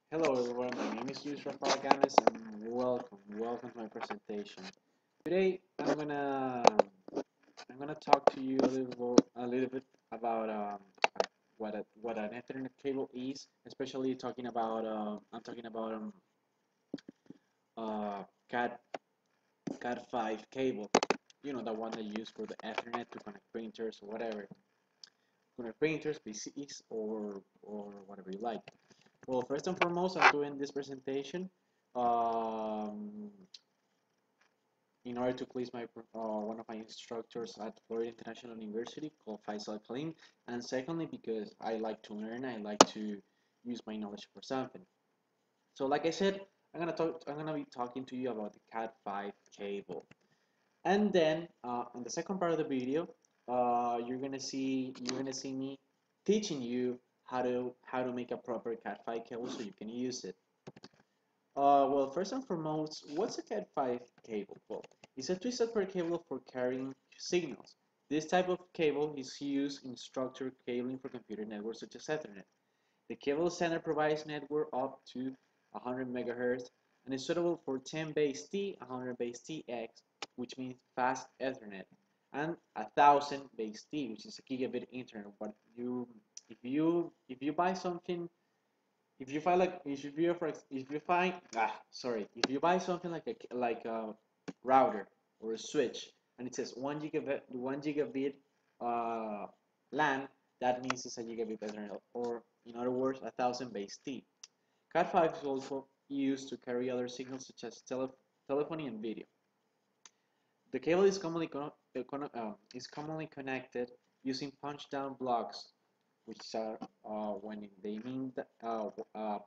Hello everyone, my name is Luis Rafael Games and welcome to my presentation. Today I'm gonna talk to you a little bit about what an Ethernet cable is, especially talking about I'm talking about uh, Cat Cat5 cable. You know, the one that you use for the Ethernet to connect printers or whatever, connect printers, PCs or whatever you like. Well, first and foremost, I'm doing this presentation um, in order to please one of my instructors at Florida International University called Faisal Kalim, and secondly because I like to learn, I like to use my knowledge for something. So, like I said, I'm gonna be talking to you about the Cat5 cable, and then in the second part of the video, you're gonna see me teaching you how to make a proper Cat5 cable so you can use it. Well, first and foremost, what's a Cat5 cable? Well, it's a twisted pair cable for carrying signals. This type of cable is used in structured cabling for computer networks such as Ethernet. The cable standard provides network up to 100 MHz and is suitable for 10 base T, 100 base TX, which means fast Ethernet, and 1000 base T, which is a gigabit internet. But if you buy something if you find like if you find if you buy something like a router or a switch and it says 1 gigabit uh, LAN, that means it's a gigabit Ethernet, or in other words, 1000 base T. Cat5 is also used to carry other signals such as telephony and video. The cable is commonly connected using punch-down blocks, which are when they mean that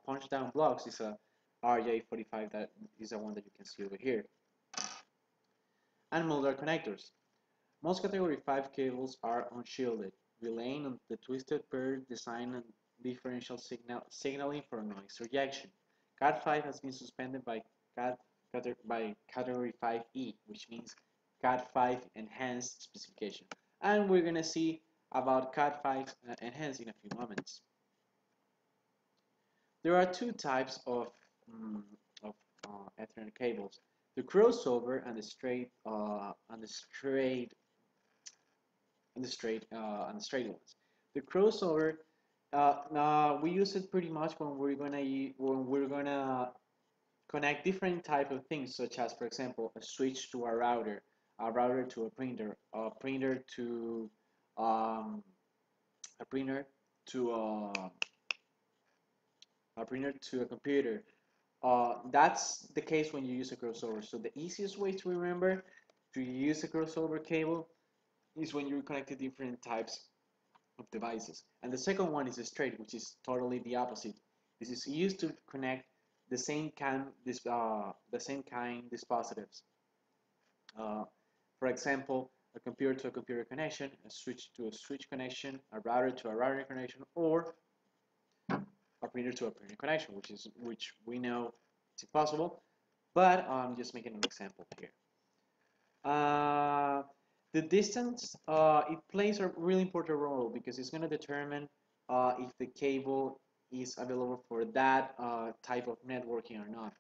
punch-down blocks is a RJ45, that is the one that you can see over here, and modular connectors. Most Category 5 cables are unshielded, relying on the twisted pair design and differential signaling for noise rejection. Cat5 has been suspended by Category 5E, which means Cat5 enhanced specification. And we're going to see about Cat5 enhanced in a few moments. There are two types mm, of Ethernet cables: the crossover and the straight and the straight ones. The crossover, we use it pretty much when we're gonna connect different type of things, such as, for example, a switch to a router to a printer to um, a printer to a printer to a computer. That's the case when you use a crossover. So the easiest way to remember to use a crossover cable is when you connect to different types of devices. And the second one is straight, which is totally the opposite. This is used to connect the same kind dispositives. Uh, for example, a computer to a computer connection, a switch to a switch connection, a router to a router connection, or a printer to a printer connection, which we know it's impossible, but I'm just making an example here. Uh, the distance, it plays a really important role because it's going to determine if the cable is available for that type of networking or not.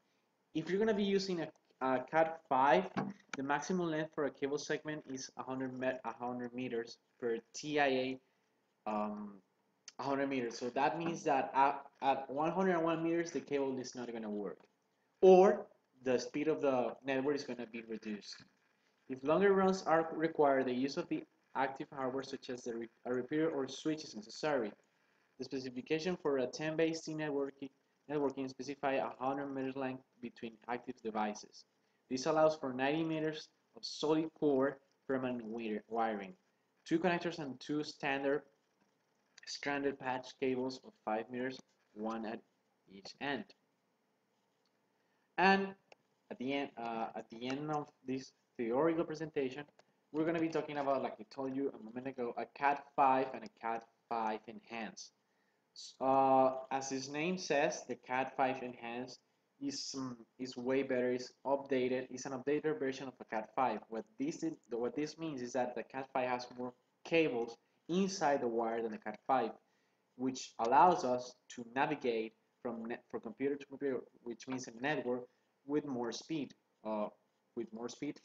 If you're going to be using a Cat5, the maximum length for a cable segment is 100 meters per TIA, 100 meters. So that means that at 101 meters, the cable is not going to work, or the speed of the network is going to be reduced. If longer runs are required, the use of the active hardware such as a repeater or switch is necessary. The specification for a 10 base T networking specify a 100 meters length between active devices. This allows for 90 meters of solid core permanent wiring, two connectors and two standard stranded patch cables of 5 meters, one at each end. And at the end of this theoretical presentation, we're going to be talking about, like I told you a moment ago, a Cat5 and a Cat5 Enhanced. As its name says, the Cat5 Enhanced is way better. Is updated. It's an updated version of a Cat5. What this means is that the Cat5 has more cables inside the wire than the Cat5, which allows us to navigate from computer to computer, which means a network with more speed, uh,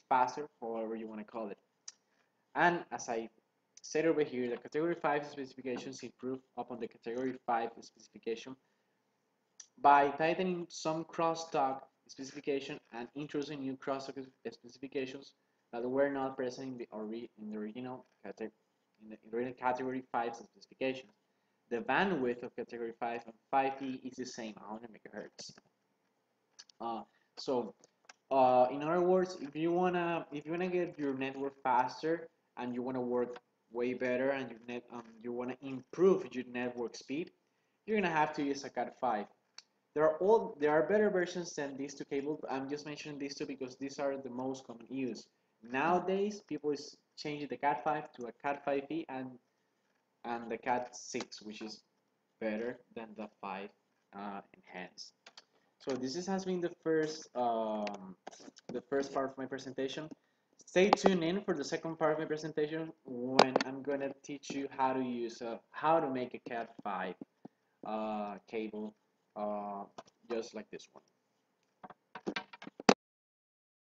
faster, however you want to call it. And as I said over here, the Category 5 specifications improve upon the Category 5 specification by tightening some crosstalk specification and introducing new crosstalk specifications that were not present in the original Category 5 specifications. The bandwidth of Category 5 and 5e is the same, 100 megahertz. Uh, so, in other words, if you wanna get your network faster and you wanna work way better and you wanna improve your network speed, you're gonna have to use a Cat5. There are better versions than these two cables. I'm just mentioning these two because these are the most common use. Nowadays, people is changing the Cat5 to a Cat5e and the Cat6, which is better than the 5 enhanced. So has been the first part of my presentation. Stay tuned in for the second part of my presentation when I'm gonna teach you how to make a Cat5 cable, just like this one.